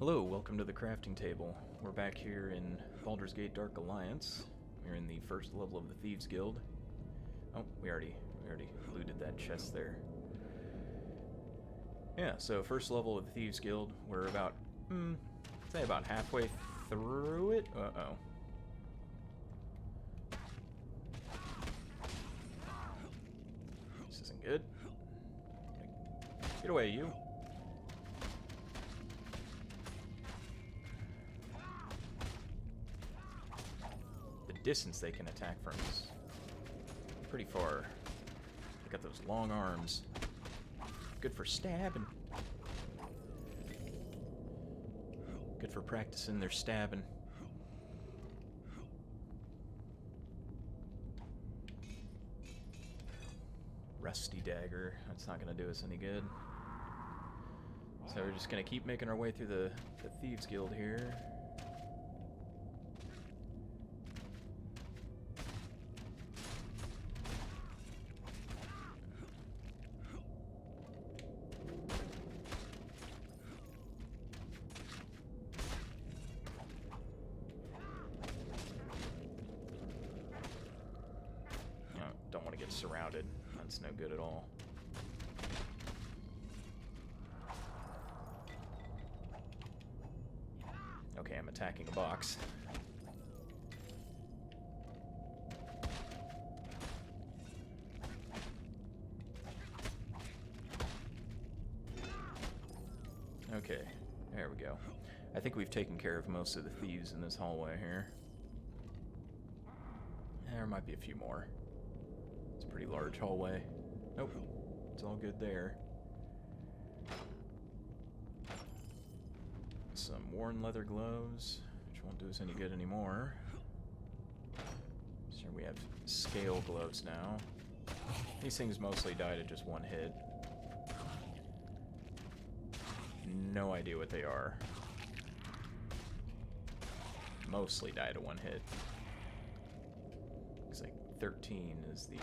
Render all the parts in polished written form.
Hello, welcome to the crafting table. We're back here in Baldur's Gate Dark Alliance. We're in the first level of the Thieves Guild. Oh, we already looted that chest there. Yeah, so first level of the Thieves Guild. We're about, say about halfway through it. Uh-oh. This isn't good. Get away, you. The distance they can attack from is pretty far. They got those long arms. Good for stabbing. Good for practicing their stabbing. Rusty dagger. That's not going to do us any good. So we're just going to keep making our way through the Thieves Guild here. Don't want to get surrounded. That's no good at all. Okay, I'm attacking a box. Okay, there we go. I think we've taken care of most of the thieves in this hallway here. There might be a few more. It's a pretty large hallway. Nope, it's all good there. Some worn leather gloves, which won't do us any good anymore. So we have scale gloves now. These things mostly die to just one hit. No idea what they are. Mostly die to one hit. Looks like 13 is the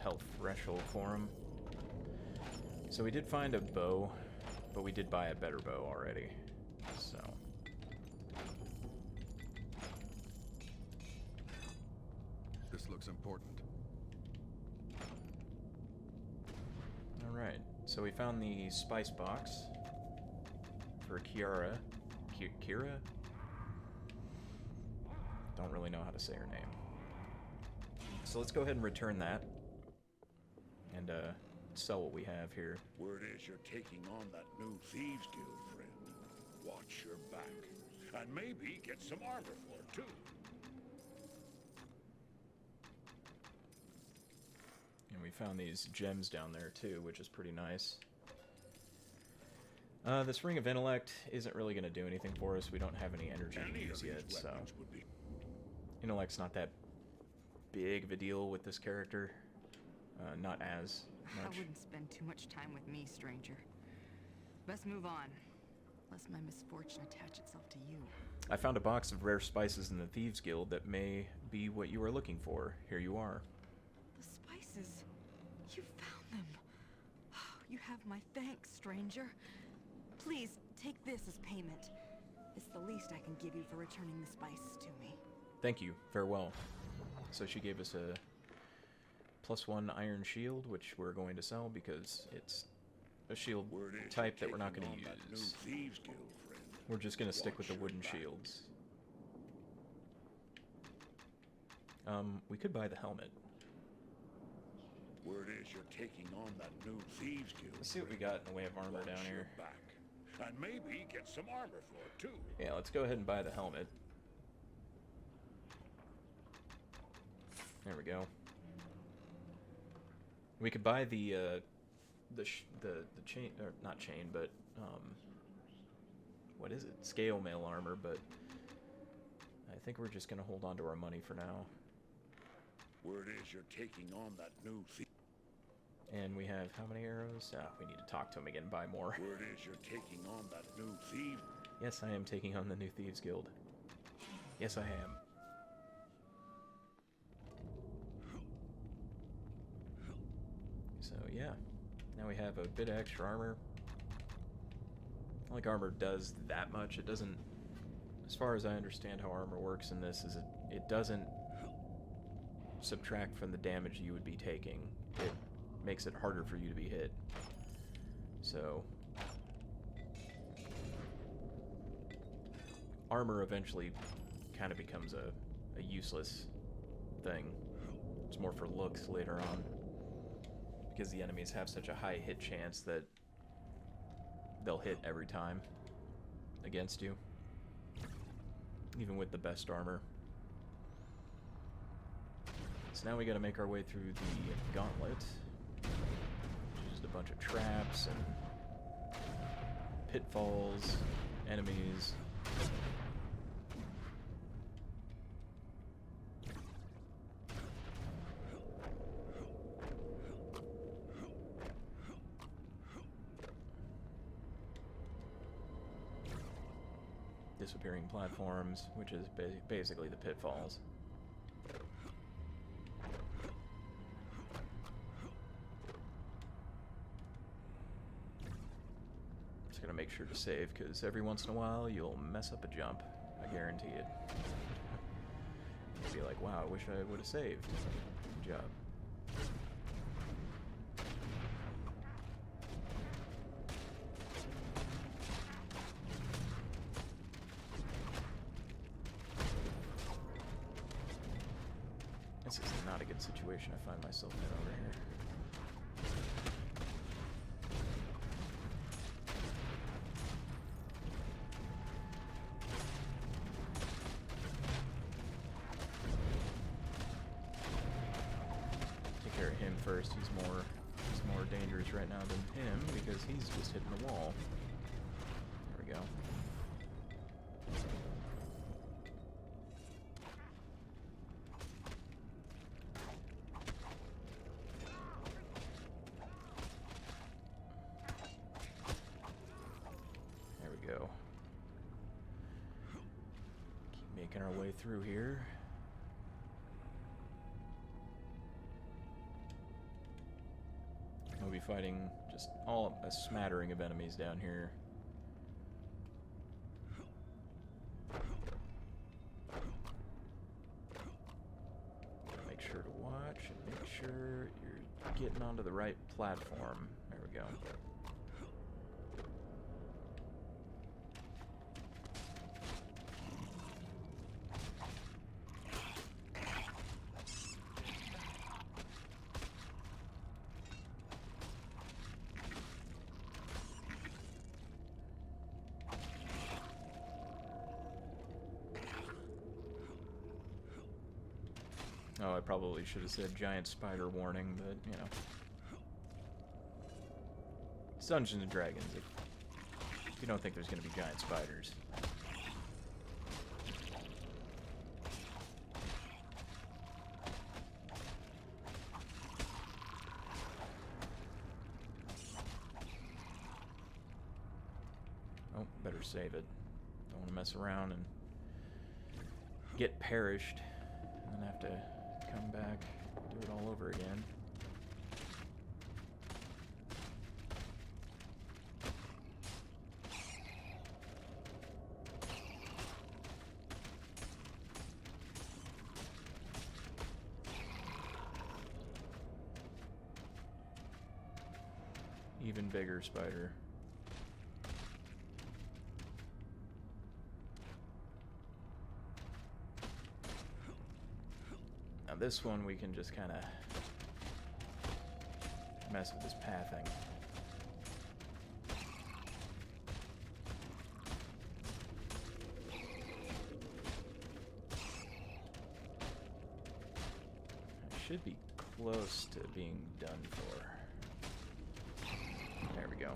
health threshold for them. So we did find a bow, but we did buy a better bow already. So this looks important. Alright, so we found the spice box for Kiara. Kira? Don't really know how to say her name. So let's go ahead and return that. And sell what we have here. Word is you're taking on that new Thieves Guild, friend. Watch your back. And maybe get some armor for it, too. And we found these gems down there, too, which is pretty nice. This Ring of Intellect isn't really going to do anything for us. We don't have any energy to use yet, so... Intellect's not that big of a deal with this character. Not as much. I wouldn't spend too much time with me, stranger. Best move on, lest my misfortune attach itself to you. I found a box of rare spices in the Thieves Guild that may be what you are looking for. Here you are. The spices. You found them. You have my thanks, stranger. Please, take this as payment. It's the least I can give you for returning the spices to me. Thank you. Farewell. So she gave us a +1 iron shield, which we're going to sell because it's a shield type that we're not going to use. We're just going to stick with the wooden shields. We could buy the helmet. Word is you're taking on that new Thieves Guild. Let's see what we got in the way of armor down here. And maybe get some armor for it, too. Yeah, let's go ahead and buy the helmet. There we go. We could buy the chain, or not chain, but what is it? Scale mail armor, but I think we're just gonna hold on to our money for now. Word is you're taking on that new thief. And we have how many arrows? We need to talk to him again and buy more. Word is you're taking on that new thief. Yes, I am taking on the new Thieves Guild. Yes, I am. So yeah, now we have a bit of extra armor. like armor does that much. It doesn't, as far as I understand how armor works in this, is it doesn't subtract from the damage you would be taking. It makes it harder for you to be hit. So armor eventually kind of becomes a useless thing. It's more for looks later on, because the enemies have such a high hit chance that they'll hit every time against you, even with the best armor. So now we gotta make our way through the gauntlet, which is just a bunch of traps and pitfalls, enemies. Disappearing platforms, which is basically the pitfalls. Just gonna make sure to save, because every once in a while you'll mess up a jump. I guarantee it. You'll be like, wow, I wish I would have saved. Good job. This is not a good situation I find myself in over here. Take care of him first. He's more dangerous right now than him because he's just hitting the wall. There we go. Go. Keep making our way through here. We'll be fighting just a smattering of enemies down here. Make sure to watch and make sure you're getting onto the right platform. There we go. Oh, I probably should have said giant spider warning, but, you know. It's Dungeons and Dragons. If you don't think there's going to be giant spiders. Oh, better save it. Don't want to mess around and get perished and then have to come back, do it all over again. Even bigger spider. Now this one we can just kind of mess with this pathing. I should be close to being done for. There we go.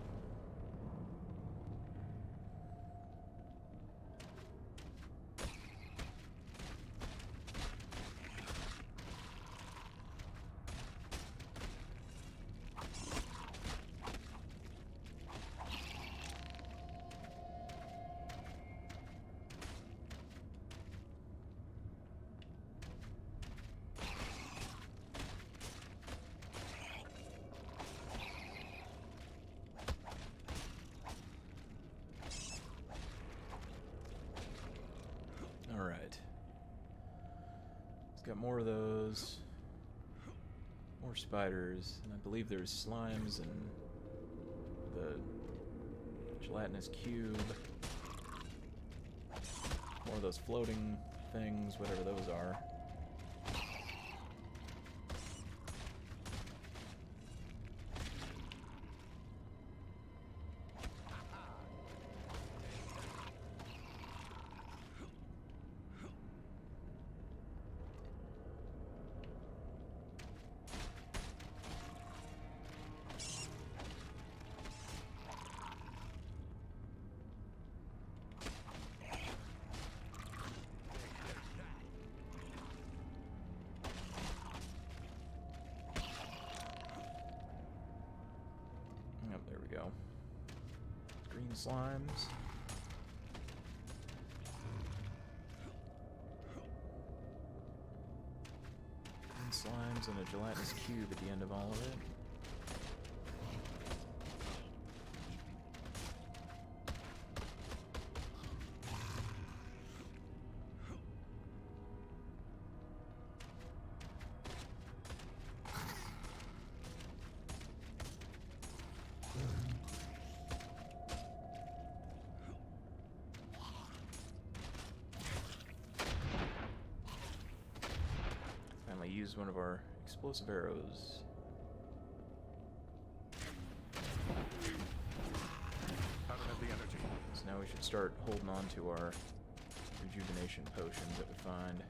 got more of those. More spiders, and I believe there's slimes and the gelatinous cube. More of those floating things, whatever those are. Yep, there we go. Green slimes. Green slimes and a gelatinous cube at the end of all of it. Finally used one of our explosive arrows. I don't have the energy. So now we should start holding on to our rejuvenation potions that we find.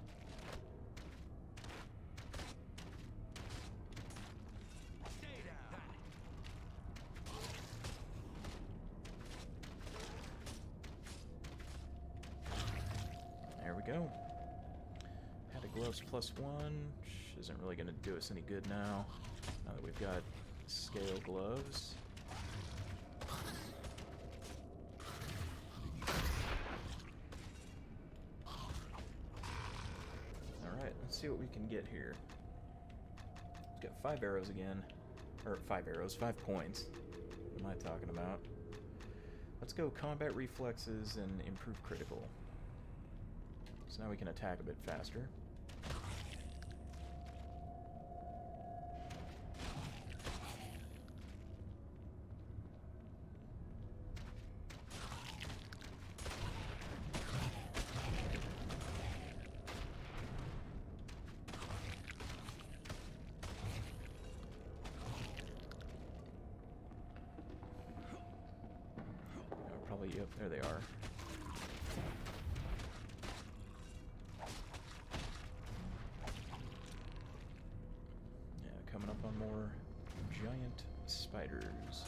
There we go. Had a gloves +1, which isn't really going to do us any good now that we've got scale gloves. Alright, let's see what we can get here. We've got 5 arrows again. Or 5 arrows, 5 points. What am I talking about? Let's go combat reflexes and improve critical. So now we can attack a bit faster. Probably, yep, there they are. Yeah, coming up on more giant spiders.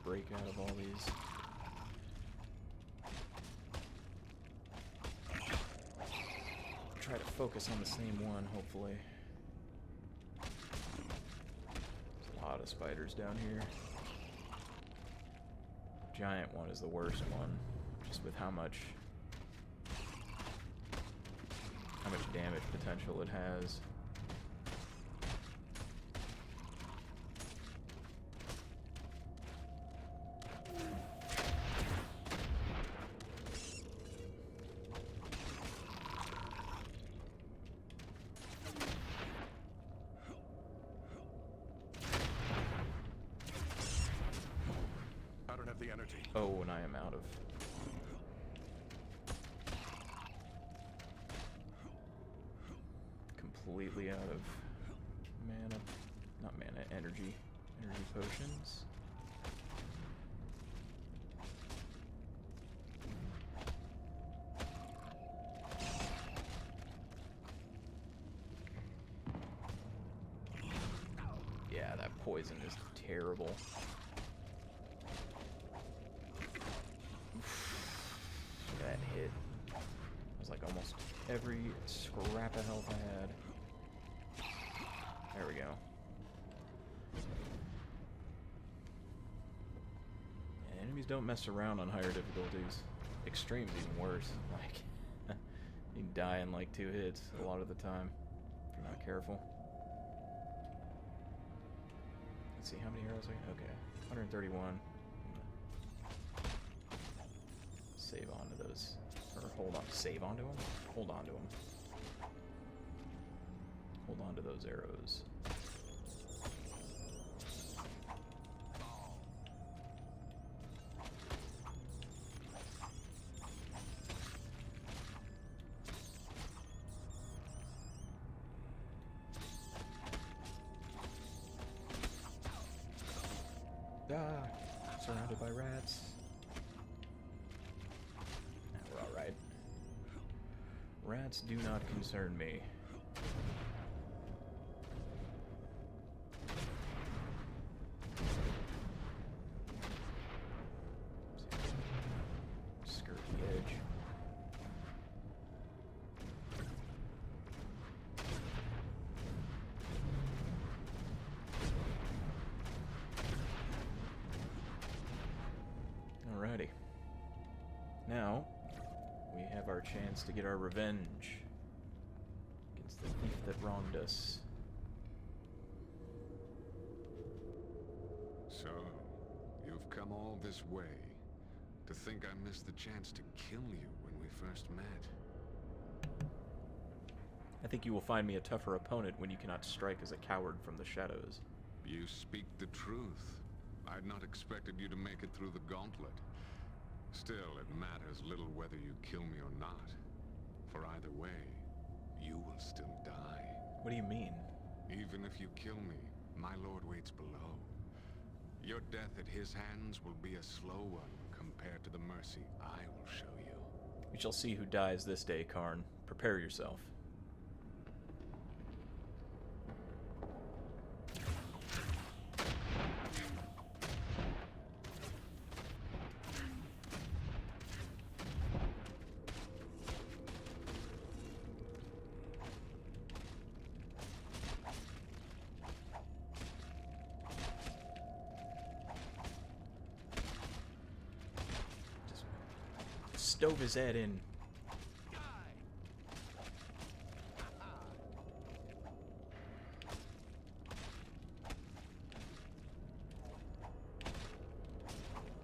Break out of all these. Try to focus on the same one, hopefully. There's a lot of spiders down here. Giant one is the worst one, just with how much damage potential it has. The energy. Oh, and I am out of. Completely out of mana. Not mana, energy. Energy potions. Yeah, that poison is terrible. that hit. It was like almost every scrap of health I had. There we go. And enemies don't mess around on higher difficulties. Extreme's even worse. Like, you can die in like 2 hits a lot of the time if you're not careful. Let's see, how many arrows I okay, 131. Save onto those. Or hold on. Save onto them? Hold on to them. Hold on to those arrows. Ah, surrounded by rats. Nah, we're alright. Rats do not concern me. Skirt the edge. Alrighty. Now, we have our chance to get our revenge against the thief that wronged us. So, you've come all this way to think I missed the chance to kill you when we first met? I think you will find me a tougher opponent when you cannot strike as a coward from the shadows. You speak the truth. I'd not expected you to make it through the gauntlet. Still, it matters little whether you kill me or not. For either way, you will still die. What do you mean? Even if you kill me, my lord waits below. Your death at his hands will be a slow one compared to the mercy I will show you. We shall see who dies this day, Karn. Prepare yourself. Stove his head in.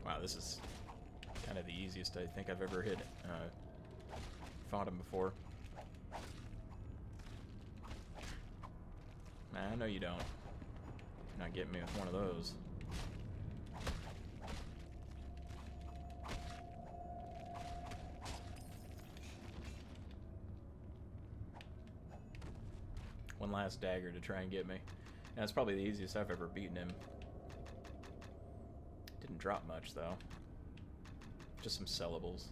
Wow, this is kind of the easiest I think I've ever hit. Fought him before. Nah, I know you don't. You're not getting me with one of those. One last dagger to try and get me. That's probably the easiest I've ever beaten him. Didn't drop much though. Just some sellables.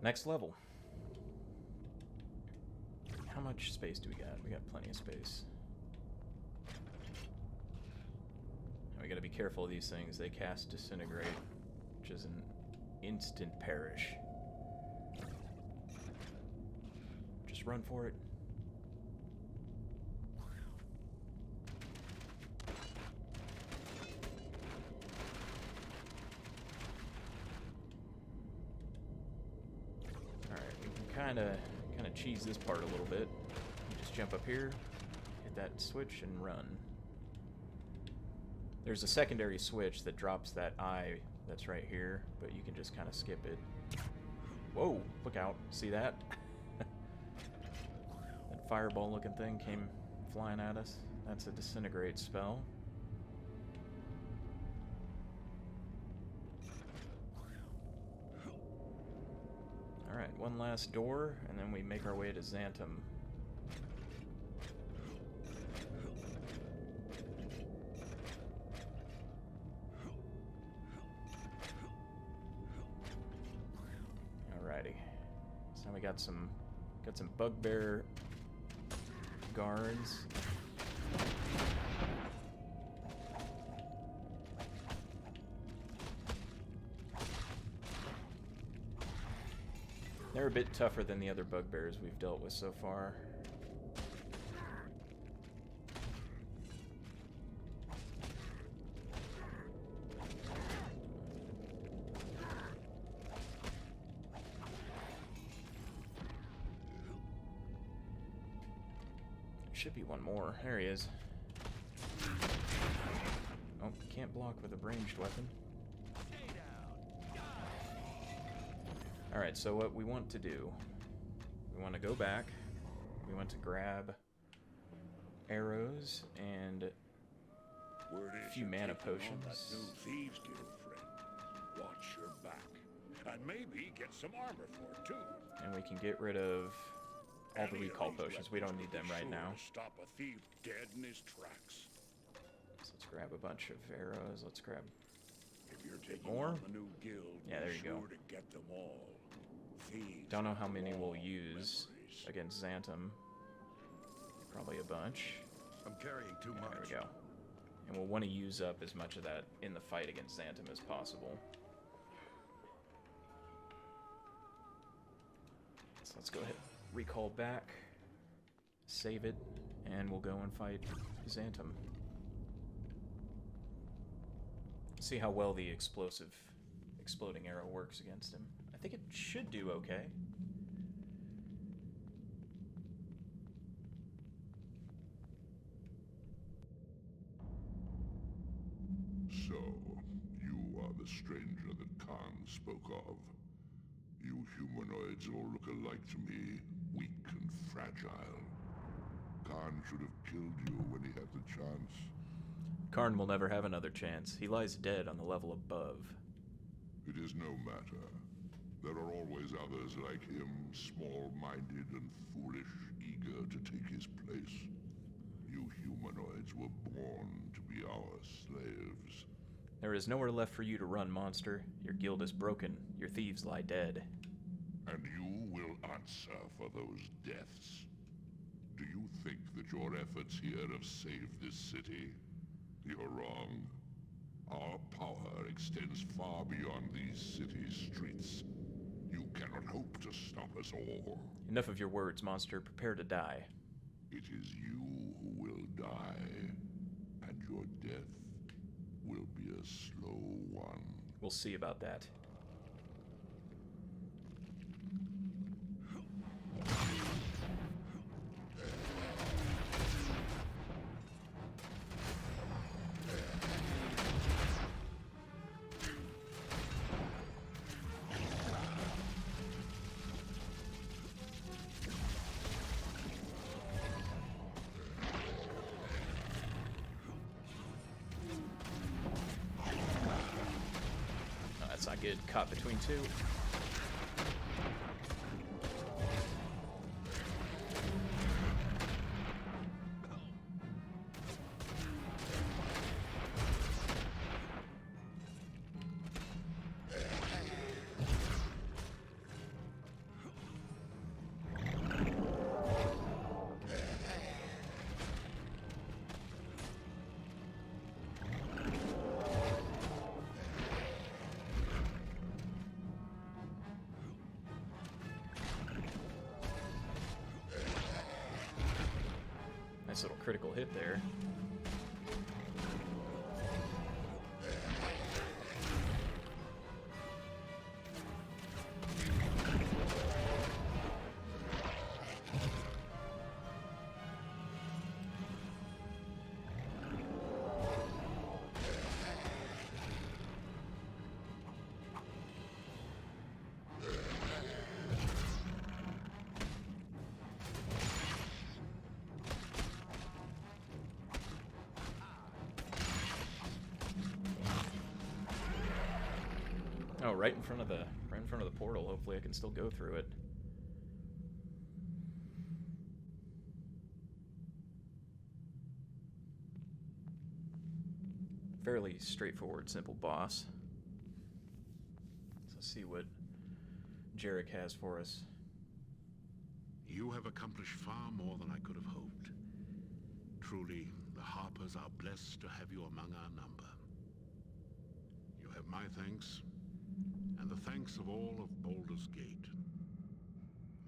Next level. How much space do we got? We got plenty of space. And we gotta be careful of these things. They cast Disintegrate, which is an instant perish. Just run for it. Alright, we can kind of cheese this part a little bit. You just jump up here, hit that switch, and run. There's a secondary switch that drops that eye that's right here, but you can just kind of skip it. Whoa, look out. See that? That fireball looking thing came flying at us. That's a disintegrate spell. Alright, one last door, and then we make our way to Xantum. Alrighty. So now we got some bugbear guards. They're a bit tougher than the other bugbears we've dealt with so far. Should be one more. There he is. Oh, can't block with a ranged weapon. Alright, so what we want to do, we want to go back, we want to grab arrows and a few mana potions. That new thieves guild, friend. Watch your back. And maybe get some armor for it, too. And we can get rid of all the Any of recall these potions. We don't weapons need will them be right sure now. to stop a thief dead in his tracks. So let's grab a bunch of arrows. Let's grab... If you're taking more? on the new guild, Yeah, there be you sure go. to get them all. Thieves Don't know how have many we'll long use memories. against Xantum. Probably a bunch. I'm carrying too Yeah, much. there we go. And we'll want to use up as much of that in the fight against Xantum as possible. So let's go ahead, recall back, save it, and we'll go and fight Xantum. See how well the exploding arrow works against him. I think it should do okay. So, you are the stranger that Khan spoke of. You humanoids all look alike to me, weak and fragile. Khan should have killed you when he had the chance. Karn will never have another chance. He lies dead on the level above. It is no matter. There are always others like him, small-minded and foolish, eager to take his place. You humanoids were born to be our slaves. There is nowhere left for you to run, monster. Your guild is broken. Your thieves lie dead. And you will answer for those deaths. Do you think that your efforts here have saved this city? You're wrong. Our power extends far beyond these city streets. You cannot hope to stop us all. Enough of your words, monster. Prepare to die. It is you who will die, and your death will be a slow one. We'll see about that. That's not good. Caught between two. Nice little critical hit there. Oh, right in front of the portal. Hopefully I can still go through it. Fairly straightforward, simple boss. So let's see what Jarek has for us. You have accomplished far more than I could have hoped. Truly, the Harpers are blessed to have you among our number. You have my thanks, and the thanks of all of Baldur's Gate.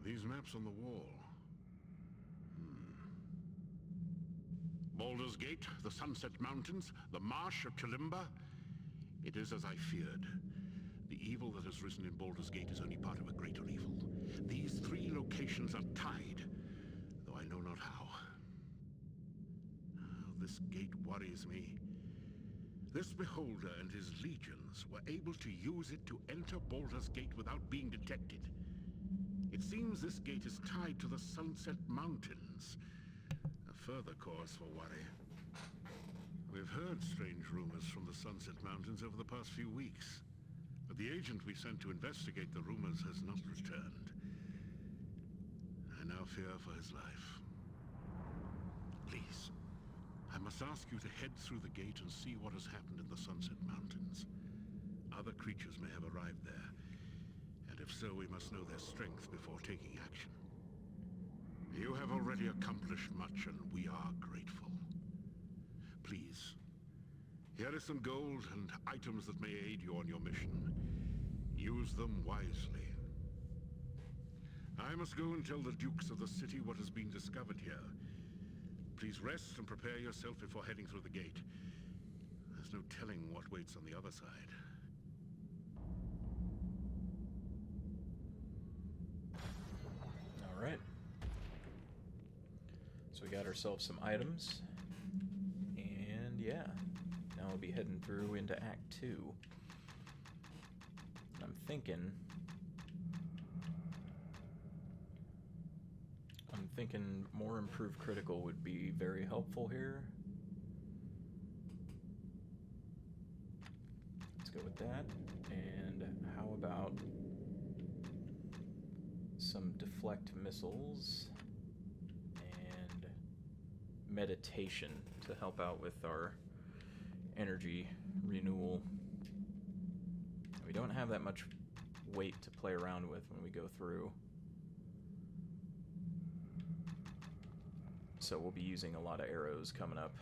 These maps on the wall. Baldur's Gate, the Sunset Mountains, the Marsh of Kalimba. It is as I feared. The evil that has risen in Baldur's Gate is only part of a greater evil. These three locations are tied, though I know not how. This gate worries me. This beholder and his legions were able to use it to enter Baldur's Gate without being detected. It seems this gate is tied to the Sunset Mountains. A further cause for worry. We've heard strange rumors from the Sunset Mountains over the past few weeks, but the agent we sent to investigate the rumors has not returned. I now fear for his life. Please, I must ask you to head through the gate and see what has happened in the Sunset Mountains. Other creatures may have arrived there, and if so, we must know their strength before taking action. You have already accomplished much, and we are grateful. Please, here is some gold and items that may aid you on your mission. Use them wisely. I must go and tell the dukes of the city what has been discovered here. Please rest and prepare yourself before heading through the gate. There's no telling what waits on the other side. All right. So we got ourselves some items. And yeah, now we'll be heading through into Act 2. I'm thinking more improved critical would be very helpful here. Let's go with that. And how about some deflect missiles and meditation to help out with our energy renewal. We don't have that much weight to play around with when we go through. So we'll be using a lot of arrows coming up.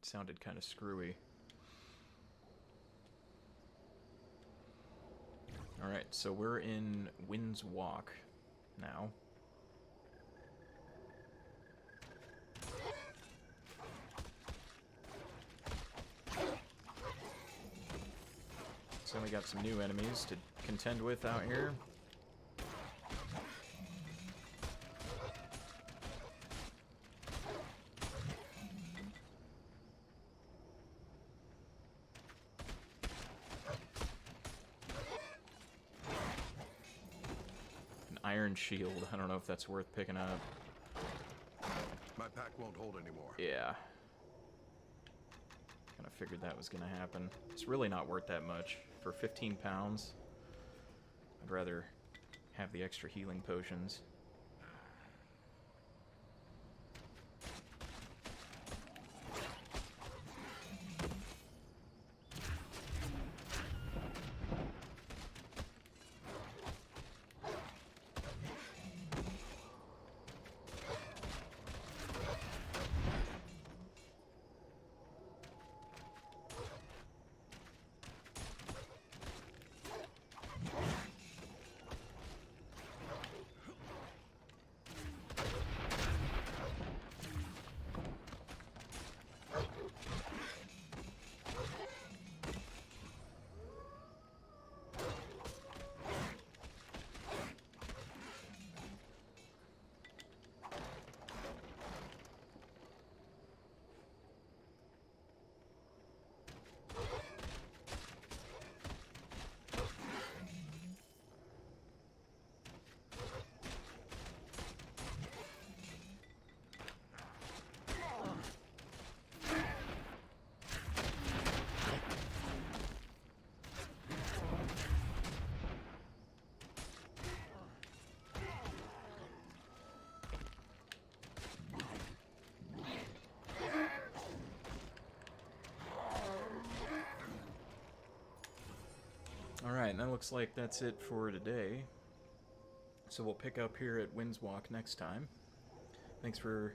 Sounded kind of screwy. Alright, so we're in Wind's Walk now. So we got some new enemies to contend with out here. An iron shield. I don't know if that's worth picking up. My pack won't hold anymore. Yeah. Kind of figured that was going to happen. It's really not worth that much. For 15 pounds, I'd rather have the extra healing potions. Alright, that looks like that's it for today. So we'll pick up here at Wind's Walk next time. Thanks for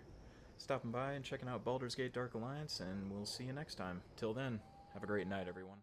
stopping by and checking out Baldur's Gate Dark Alliance, and we'll see you next time. Till then, have a great night, everyone.